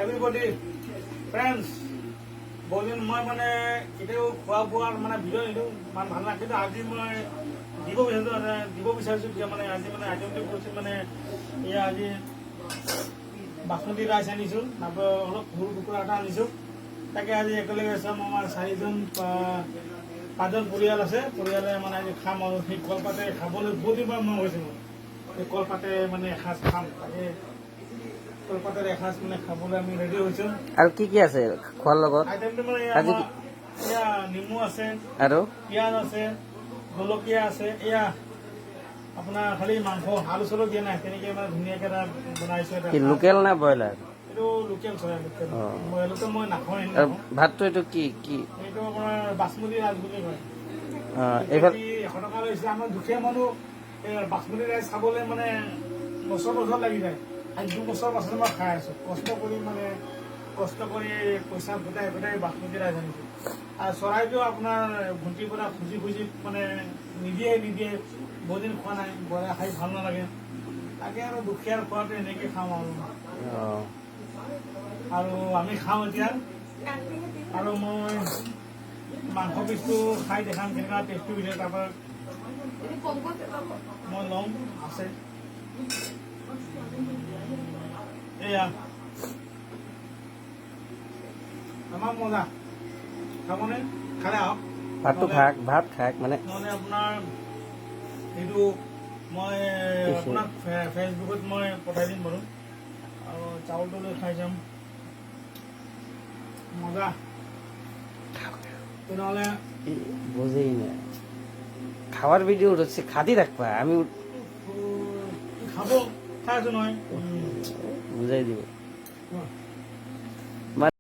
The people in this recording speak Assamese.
everybody, friends, বহুদিন মই মানে কেতিয়াও খোৱা বোৱাৰ মানে ভিডিঅ' নিদিওঁ মানে ভাল লাগে, কিন্তু আজি মই দিব বিচাৰিছোঁ যে মানে আজি মানে আইটেমটো কৰিছোঁ মানে এয়া আজি বাচমতি ৰাইচ আনিছোঁ, তাৰপৰা অলপ সৰু কুকুৰা এটা আনিছোঁ। তাকে আজি একেলগে চাম, আমাৰ 5জন পৰিয়াল আছে, পৰিয়ালে মানে আজি খাম আৰু সেই কলপাতে খাবলৈ বহুত দিন মন গৈছে মোৰ, সেই কলপাতে মানে এসাঁজ খাম। তাকে কলপাতেৰ এসাঁজ মানে খাবলৈ আমি ৰেডি হৈছোঁ। আৰু কি আছে খোৱাৰ লগত? আইটেমটো মানে আজি এয়া নেমু আছে আৰু পিঁয়াজ আছে, জলকীয়া আছে, এয়া আপোনাৰ খালি মাংস আলু চালু দিয়া নাই, তেনেকৈ মানে ধুনীয়াকৈ এটা বনাইছোঁ। এটা কি লোকেল না ব্ৰইলাৰ? এইটো লোকেল চৰাই, লোকেল। এইটো মই নাখাওঁ। আৰু ভাতটো এইটো কি কি? এইটো আপোনাৰ বাচমতি ৰাইচ বুলি কয়। এইফালে 100 টকা লৈছে। আমাৰ দুখীয়া মানুহ বাচমতি ৰাইচ খাবলৈ মানে বছৰ লাগি যায়। আজি 2 বছৰ পাছত মই খাই আছোঁ, কষ্ট কৰি পইচা গোটাই বাচমতি ৰাইচ আনিছোঁ। আৰু চৰাইটো আপোনাৰ ভণ্টিৰ পৰা খুজি মানে নিদিয়ে বহুত দিন খোৱা নাই, ব্ৰইলাৰ খাই ভাল নালাগে। তাকে আৰু দুখীয়াৰ খোৱাটো এনেকৈ খাওঁ আৰু আমি খাওঁ এতিয়া। আৰু মই মাংস পিচটো খাই দেখাম কেনেকুৱা টেষ্টটো হৈছে, তাৰপৰা মই ল'ম আছে এয়া আমাৰ মজা খাবনে? খালে আহক। ভাত খাক মানে নহ'লে আপোনাৰ এইটো মই আপোনাক ফেচবুকত মই পঠাই দিম বাৰু, আৰু চাউলটো লৈ খাই যাম, মজা। তেনেহ'লে বুঝেই না খাওয়ার ভিডিও হচ্ছে খাদি রাখবা, আমি খাব খাই আছো নহয় বুঝাই দিব।